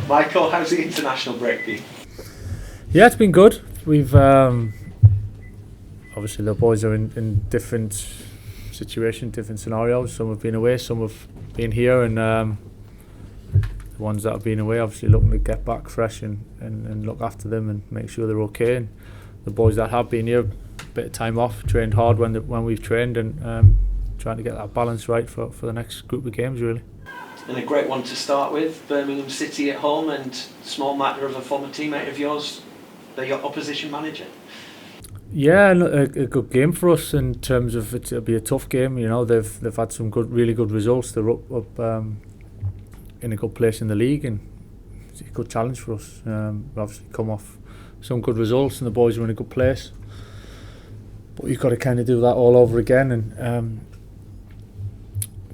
Michael, how's the international break been? Yeah, it's been good. We've obviously the boys are in different situations, different scenarios. Some have been away, some have been here, and the ones that have been away obviously looking to get back fresh and look after them and make sure they're okay. And the boys that have been here, a bit of time off, trained hard when we've trained, and trying to get that balance right for the next group of games really. And a great one to start with, Birmingham City at home, and small matter of a former teammate of yours, your opposition manager. Yeah, a good game for us in terms of it'll be a tough game. You know, they've had some really good results. They're up in a good place in the league, and it's a good challenge for us. We've obviously come off some good results, and the boys are in a good place. But you've got to kind of do that all over again, and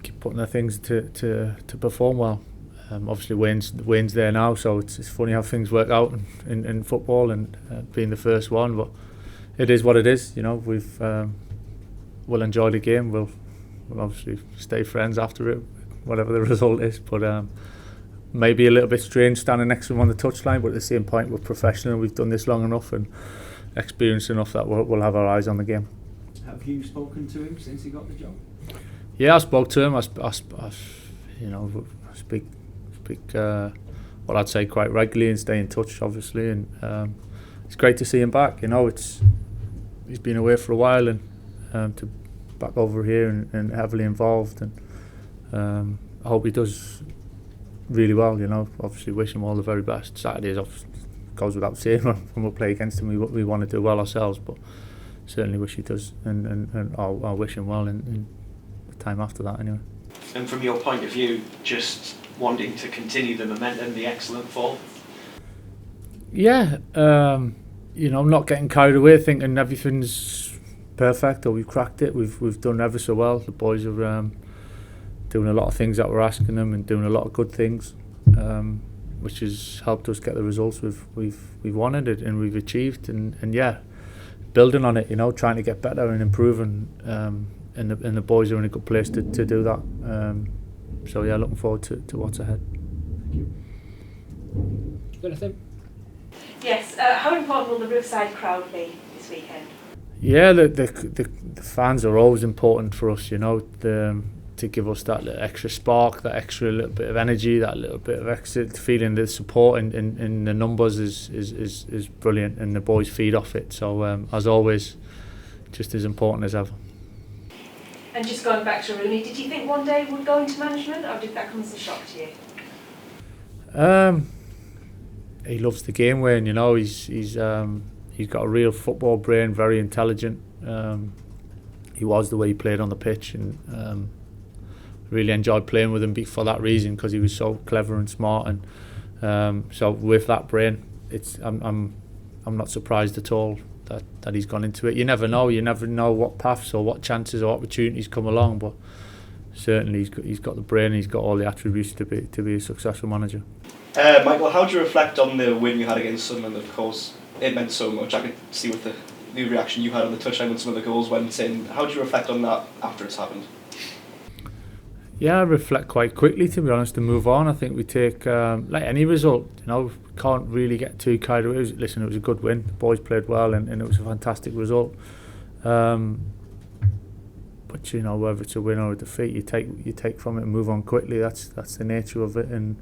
keep putting their things to perform well. Obviously Wayne's there now, so it's funny how things work out in football, and being the first one, but it is what it is. You know, we'll enjoy the game. We'll obviously stay friends after it, whatever the result is. But maybe a little bit strange standing next to him on the touchline, but at the same point we're professional. We've done this long enough and experienced enough that we'll have our eyes on the game. Have you spoken to him since he got the job? Yeah, I spoke to him. I speak what I'd say quite regularly and stay in touch, obviously, and it's great to see him back. You know, he's been away for a while, and to back over here and heavily involved, and I hope he does really well. You know, obviously wish him all the very best. Saturdays goes without saying when we play against him, we want to do well ourselves, but certainly wish he does, and I'll wish him well in the time after that anyway. And from your point of view, just wanting to continue the momentum, the excellent form? Yeah, you know, not getting carried away thinking everything's perfect or we've cracked it. We've done ever so well. The boys are doing a lot of things that we're asking them and doing a lot of good things, which has helped us get the results we've wanted it and we've achieved. And yeah, building on it, you know, trying to get better and improving. And the boys are in a good place to do that. So yeah, looking forward to what's ahead. Thank you. Jonathan? Yes, how important will the Roofside crowd be this weekend? Yeah, the fans are always important for us, you know, to give us that little extra spark, that extra little bit of energy, that little bit of extra feeling. The support in the numbers is brilliant, and the boys feed off it. So as always, just as important as ever. And just going back to Rooney, did you think one day would go into management, or did that come as a shock to you? He loves the game, Wayne. You know, he's got a real football brain, very intelligent. He was the way he played on the pitch, and really enjoyed playing with him for that reason, because he was so clever and smart. And so with that brain, I'm not surprised at all that he's gone into it. You never know what paths or what chances or opportunities come along, but certainly he's got the brain, he's got all the attributes to be a successful manager. Michael, how do you reflect on the win you had against Sunderland? Of course, it meant so much. I could see with the reaction you had on the touchline when some of the goals went in. How do you reflect on that after it's happened? Yeah, I reflect quite quickly, to be honest, and move on. I think we take, like any result, you know, can't really get too carried away. It was a good win. The boys played well, and it was a fantastic result. But you know, whether it's a win or a defeat, you take from it and move on quickly. That's the nature of it, and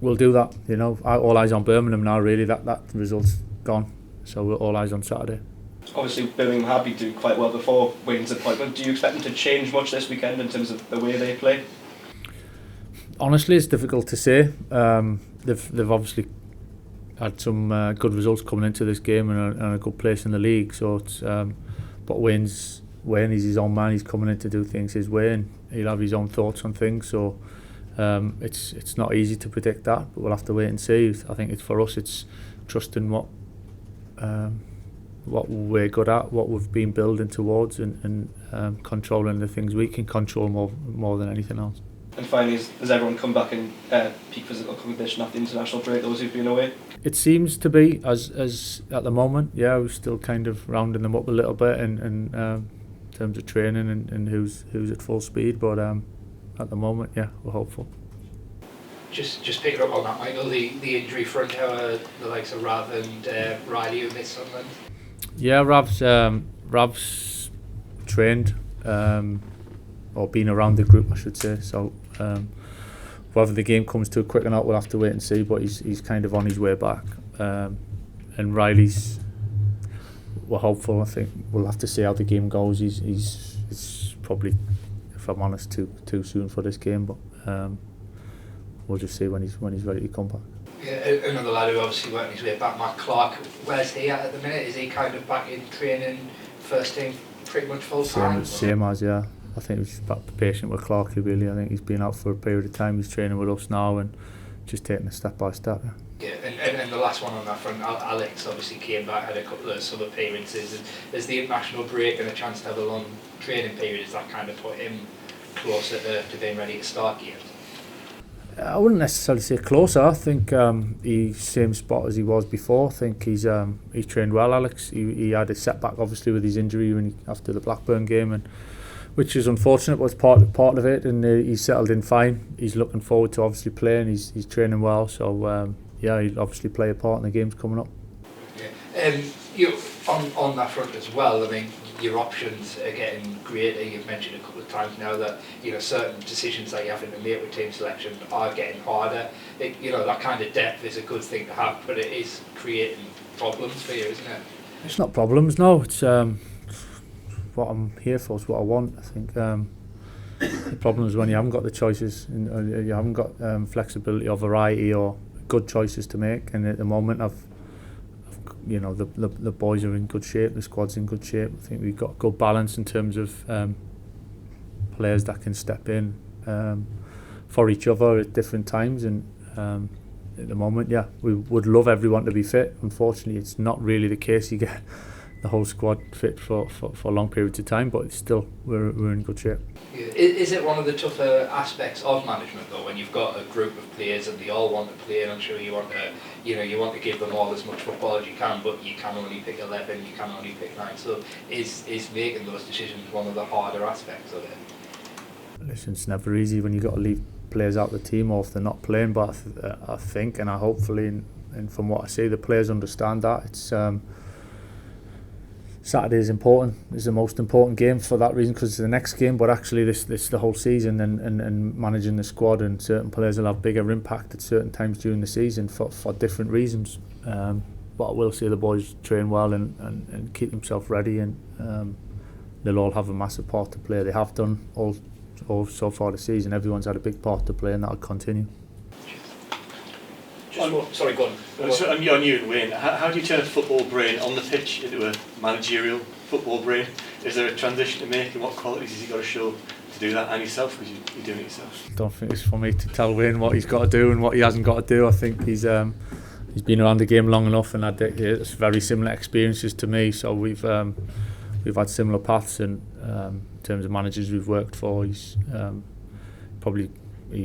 we'll do that. You know, all eyes on Birmingham now. Really, that result's gone. So we're all eyes on Saturday. Obviously, Birmingham have been doing quite well before Wayne's appointment. Do you expect them to change much this weekend in terms of the way they play? Honestly, it's difficult to say. They've obviously had some good results coming into this game and a good place in the league. So it's but Wayne, he's his own man. He's coming in to do things his way, and he'll have his own thoughts on things. So it's not easy to predict that, but we'll have to wait and see. I think for us, it's trusting what we're good at, what we've been building towards, and controlling the things we can control more than anything else. And finally, has everyone come back in peak physical condition after the international break, those who've been away? It seems to be, as at the moment, yeah, we're still kind of rounding them up a little bit in terms of training and who's at full speed, but at the moment, yeah, we're hopeful. Just picking up on that, Michael, the injury front, how are the likes of Rav and Riley who missed Sunderland? Yeah, Rav's trained or been around the group, I should say. So whether the game comes too quick or not, we'll have to wait and see. But he's kind of on his way back. And Riley's, we're hopeful. I think we'll have to see how the game goes. It's probably, if I'm honest, too soon for this game. But we'll just see when he's ready to come back. Yeah, another lad who obviously worked his way back, Matt Clark. Where's he at the minute? Is he kind of back in training, first team, pretty much full time? Same as, yeah. I think we're just about patient with Clarky, really. I think he's been out for a period of time. He's training with us now and just taking it step by step. Yeah, and the last one on that front, Alex obviously came back, had a couple of sub appearances. There's the international break and a chance to have a long training period. Does that kind of put him closer to being ready to start games? I wouldn't necessarily say closer. I think he's same spot as he was before. I think he's trained well, Alex. He had a setback obviously with his injury after the Blackburn game, and which is unfortunate, but it's part of it. And he's settled in fine. He's looking forward to obviously playing. He's training well, so yeah, he'll obviously play a part in the games coming up. Yeah. You on that front as well. I mean, your options are getting greater. You've mentioned a couple of times now that certain decisions that you have to make with team selection are getting harder. That kind of depth is a good thing to have, but it is creating problems for you, isn't it? It's not problems, no. It's what I'm here for. It's what I want. I think the problem is when you haven't got the choices, and you haven't got flexibility or variety or good choices to make. And at the moment, the boys are in good shape, the squad's in good shape. I think we've got good balance in terms of players that can step in for each other at different times. And at the moment, yeah, we would love everyone to be fit. Unfortunately, it's not really the case. You get the whole squad fit for long periods of time, but it's still we're in good shape. Yeah. Is it one of the tougher aspects of management though, when you've got a group of players and they all want to play, and I'm sure you want to give them all as much football as you can, but you can only pick 11, you can only pick 9. So is making those decisions one of the harder aspects of it? Listen, it's never easy when you've got to leave players out of the team or if they're not playing, but I think, and I hopefully, and from what I see, the players understand that. It's Saturday is important. It's the most important game for that reason, because it's the next game, but actually this the whole season, and managing the squad, and certain players will have bigger impact at certain times during the season for different reasons. But I will say the boys train well and keep themselves ready, and they'll all have a massive part to play. They have done all so far this season. Everyone's had a big part to play, and that'll continue. Sorry, go on. So on you and Wayne, how do you turn a football brain on the pitch into a managerial football brain? Is there a transition to make, and what qualities has he got to show to do that, and yourself, because you're doing it yourself? I don't think it's for me to tell Wayne what he's got to do and what he hasn't got to do. I think he's been around the game long enough and had very similar experiences to me, so we've had similar paths, and in terms of managers we've worked for, he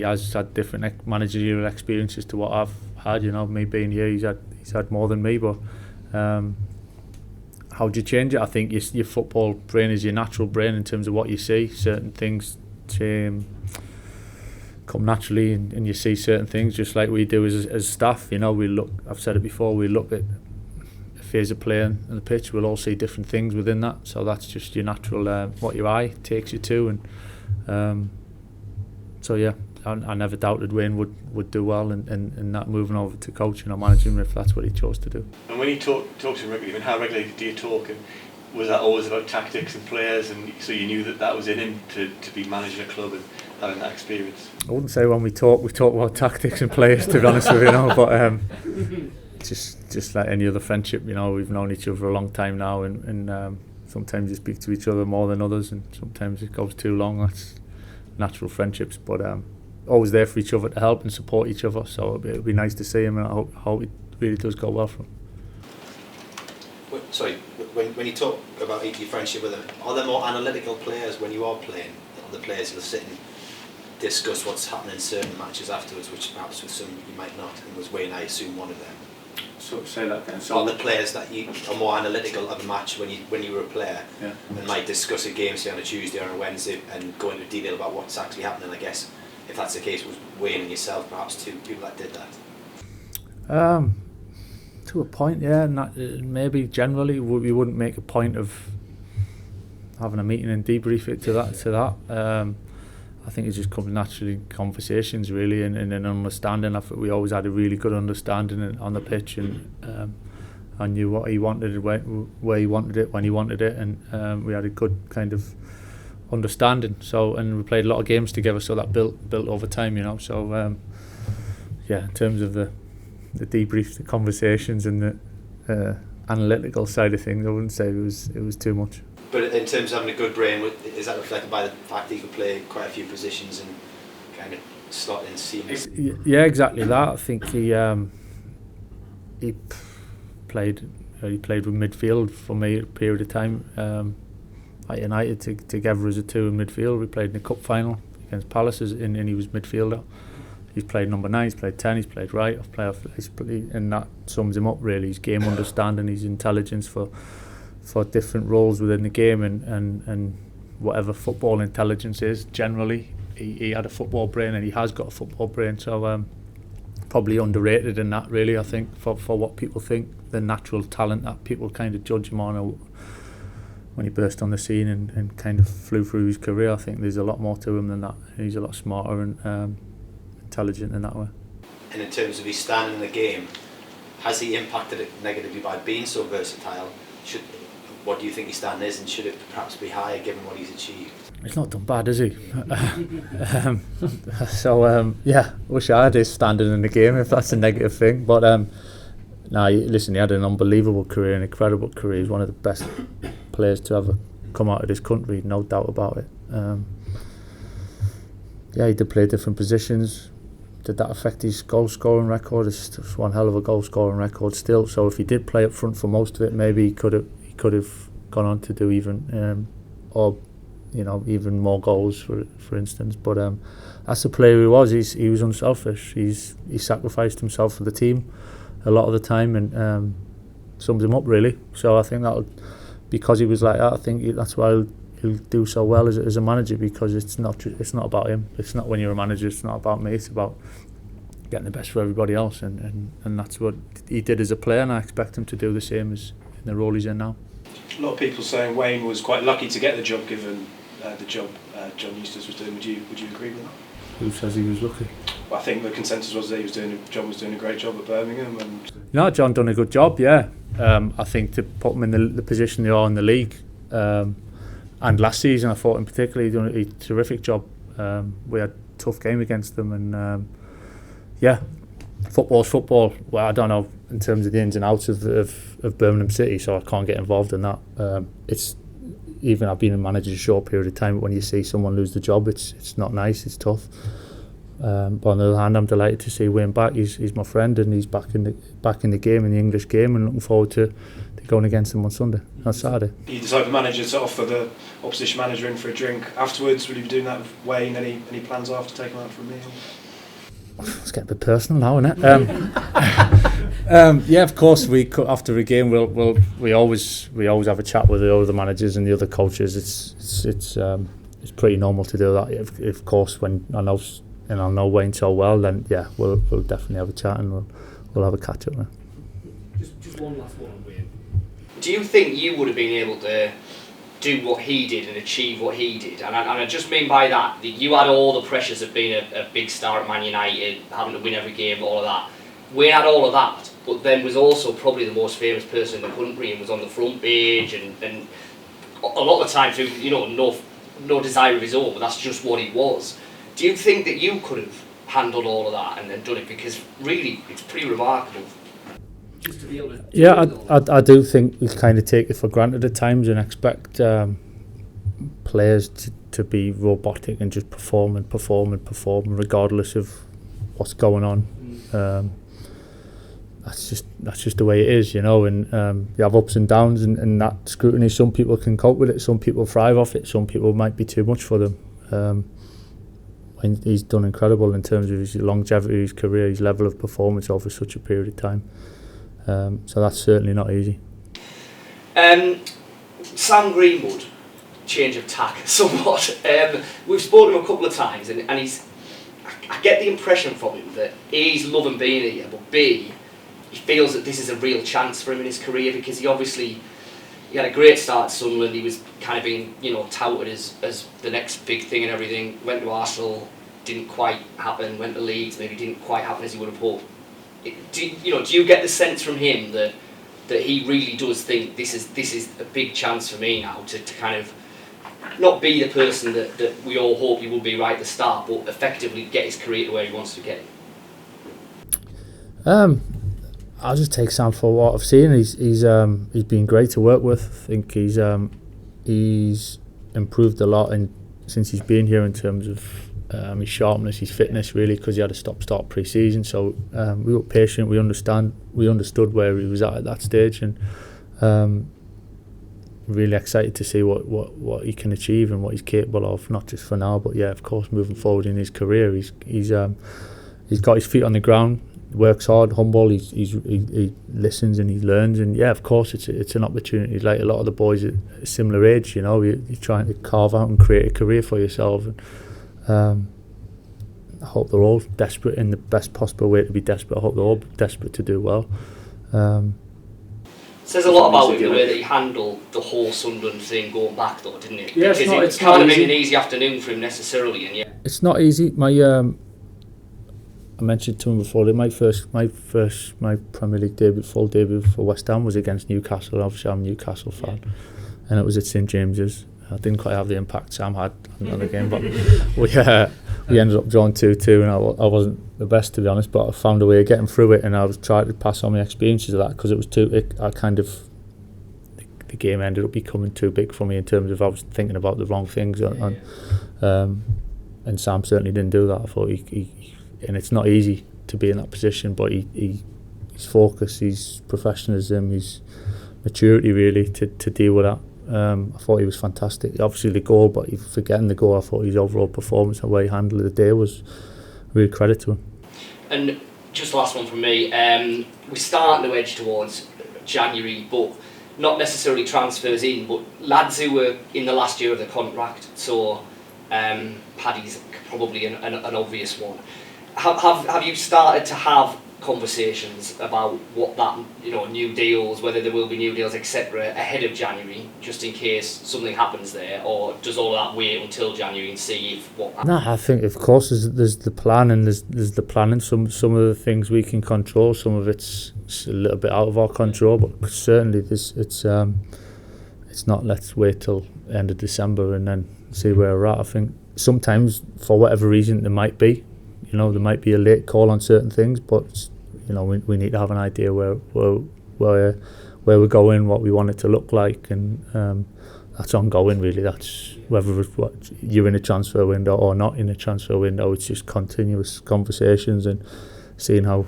has had different managerial experiences to what I've had. Me being here, he's had more than me, but how do you change it? I think your football brain is your natural brain in terms of what you see. Certain things come naturally, and you see certain things just like we do as staff. I've said it before, we look at a phase of playing on the pitch, we'll all see different things within that, so that's just your natural what your eye takes you to. And so yeah, I never doubted Wayne would do well in that, moving over to coaching or managing if that's what he chose to do. And when you talk to him regularly, how regularly do you talk? And was that always about tactics and players, and so you knew that was in him to be managing a club and having that experience? I wouldn't say when we talk about tactics and players, to be honest with you, but just like any other friendship, we've known each other for a long time now, and sometimes you speak to each other more than others, and sometimes it goes too long. That's natural friendships, but always there for each other to help and support each other, so it'll be nice to see him, and I hope it really does go well for him. Sorry, when you talk about your friendship with him, are there more analytical players when you are playing? Are the players who'll sit and discuss what's happening in certain matches afterwards, which perhaps with some you might not, and was Wayne, I assume, one of them? So say that again. So are the players that you are more analytical of a match when you were a player, and might discuss a game, say on a Tuesday or a Wednesday, and go into detail about what's actually happening, I guess, if that's the case, was Wayne and yourself perhaps two people that did that? To a point, yeah. Not, maybe generally we wouldn't make a point of having a meeting and debrief it to that. I think it just comes naturally in conversations really, and an understanding. I think we always had a really good understanding on the pitch, and I knew what he wanted, where he wanted it, when he wanted it, and we had a good kind of understanding. So, and we played a lot of games together, so that built over time, you know. So yeah, in terms of the debrief, the conversations, and the analytical side of things, I wouldn't say it was too much. But in terms of having a good brain, is that reflected by the fact that you could play quite a few positions and kind of slot in seamlessly? Yeah, exactly that. I think he played with midfield for me a period of time at United together as a two in midfield. We played in the cup final against Palace and he was midfielder. He's played number 9, he's played 10, he's played right, and that sums him up really. His game understanding, his intelligence for different roles within the game, and whatever football intelligence is generally, he had a football brain, and he has got a football brain. So probably underrated in that really, I think, for what people think, the natural talent that people kind of judge him on when he burst on the scene and kind of flew through his career. I think there's a lot more to him than that. He's a lot smarter and intelligent in that way. And in terms of his stand in the game, has he impacted it negatively by being so versatile? What do you think his stand is, and should it perhaps be higher given what he's achieved? He's not done bad, has he? Yeah, wish I had his standing in the game if that's a negative thing. But listen, he had an unbelievable career, an incredible career. He's one of the best players to ever come out of this country, no doubt about it. Yeah, he did play different positions. Did that affect his goal scoring record? It's just one hell of a goal scoring record still. So if he did play up front for most of it, maybe he could have gone on to do even even more goals for instance. But that's the player he was. He was unselfish. He sacrificed himself for the team a lot of the time, and sums him up really. So I think that because he was like that, I think that's why he'll do so well as a manager, because it's not about him. It's not, when you're a manager, it's not about me. It's about getting the best for everybody else, and that's what he did as a player, and I expect him to do the same as in the role he's in now. A lot of people saying Wayne was quite lucky to get the job, given the job John Eustace was doing. Would you agree with that? Who says he was lucky? Well, I think the consensus was that John was doing a great job at Birmingham, and John done a good job. Yeah, I think to put him in the position they are in the league, and last season I thought in particular he done a terrific job. We had a tough game against them, and yeah, football's football. Well, I don't know in terms of the ins and outs of Birmingham City, so I can't get involved in that. It's even I've been a manager a short period of time, but when you see someone lose the job, it's not nice, it's tough. But on the other hand, I'm delighted to see Wayne back. He's my friend, and he's back in the game, in the English game, and looking forward to going against him on Sunday, on Saturday. you decide the manager to offer the opposition manager in for a drink afterwards. Will you be doing that with Wayne? Any plans after taking him out for a meal? It's getting a bit personal now, isn't it? Yeah, of course. After a game, we always have a chat with the other managers and the other coaches. It's pretty normal to do that. Of course, when I know Wayne so well, then yeah, we'll definitely have a chat, and we'll have a catch up. Just one last one on Wayne. Do you think you would have been able to do what he did and achieve what he did? And I just mean by that you had all the pressures of being a big star at Man United, having to win every game, all of that. Wayne had all of that, but then was also probably the most famous person in the country, and was on the front page, and a lot of the time through no desire of his own, but that's just what he was. Do you think that you could have handled all of that and done it? Because really, it's pretty remarkable. Just to be able to Yeah, I do think we kind of take it for granted at times and expect players to be robotic and just perform regardless of what's going on. That's just the way it is, you know. And you have ups and downs, and that scrutiny. Some people can cope with it. Some people thrive off it. Some people might be too much for them. And he's done incredible in terms of his longevity, his career, his level of performance over such a period of time. So that's certainly not easy. Sam Greenwood, change of tack somewhat. We've spoken to him a couple of times, and I get the impression from him that A, he's loving being here, but B, he feels that this is a real chance for him in his career, because he had a great start at Sunderland. He was kind of being, touted as the next big thing and everything. Went to Arsenal, didn't quite happen. Went to Leeds, maybe didn't quite happen as he would have hoped. Do you get the sense from him that he really does think this is a big chance for me now to kind of not be the person that we all hope he will be right at the start, but effectively get his career to where he wants to get it? I'll just take Sam for what I've seen. He's been great to work with. I think he's improved a lot since he's been here in terms of his sharpness, his fitness, really, because he had a stop-start pre-season. So we were patient. We understood where he was at that stage, and really excited to see what he can achieve and what he's capable of. Not just for now, but yeah, of course, moving forward in his career. He's got his feet on the ground. Works hard, humble. He listens and he learns, and yeah, of course, it's an opportunity. Like a lot of the boys at a similar age, you're trying to carve out and create a career for yourself. And I hope they're all desperate in the best possible way to be desperate. I hope they're all desperate to do well. Says a lot about him, the way that he handled the whole Sunderland thing going back, though, didn't it? Yeah, because it's kind not of been easy. an easy afternoon for him necessarily, and yeah. It's not easy. I mentioned to him before that my Premier League debut, full debut for West Ham was against Newcastle. Obviously, I'm a Newcastle fan, and it was at St James's. I didn't quite have the impact Sam had on the game, but we ended up drawing 2-2, and I wasn't the best, to be honest, but I found a way of getting through it, and I was trying to pass on my experiences of that, because it was the game ended up becoming too big for me in terms of I was thinking about the wrong things, and Sam certainly didn't do that. I thought and it's not easy to be in that position, but his focus, his professionalism, his maturity, really, to deal with that. I thought he was fantastic. Obviously the goal, but forgetting the goal, I thought his overall performance and the way he handled the day was real credit to him. And just the last one from me, we're starting to edge towards January, but not necessarily transfers in, but lads who were in the last year of the contract, so Paddy's probably an obvious one. Have you started to have conversations about what that, new deals, whether there will be new deals, etc., ahead of January, just in case something happens there, or does all of that wait until January and see if what happens? No, I think of course there's the plan, and there's the planning. Some of the things we can control, some of it's a little bit out of our control, but certainly it's not let's wait till the end of December and then see where we're at. I think sometimes for whatever reason there might be a late call on certain things, but we need to have an idea where we're going, what we want it to look like, and that's ongoing, really. That's whether you're in a transfer window or not in a transfer window. It's just continuous conversations and seeing how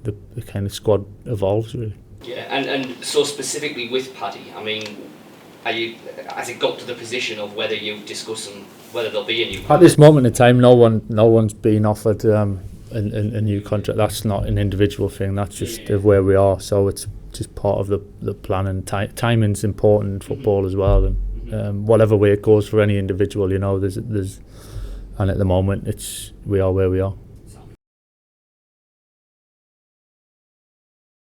the kind of squad evolves, really. Yeah, and so specifically with Paddy, I mean, has it got to the position of whether you've discussed whether there'll be a new contract? At this moment in time, no one's been offered a new contract. That's not an individual thing. That's just where we are. So it's just part of the plan, and timing's important in football as well. And whatever way it goes for any individual, there's and at the moment we are where we are.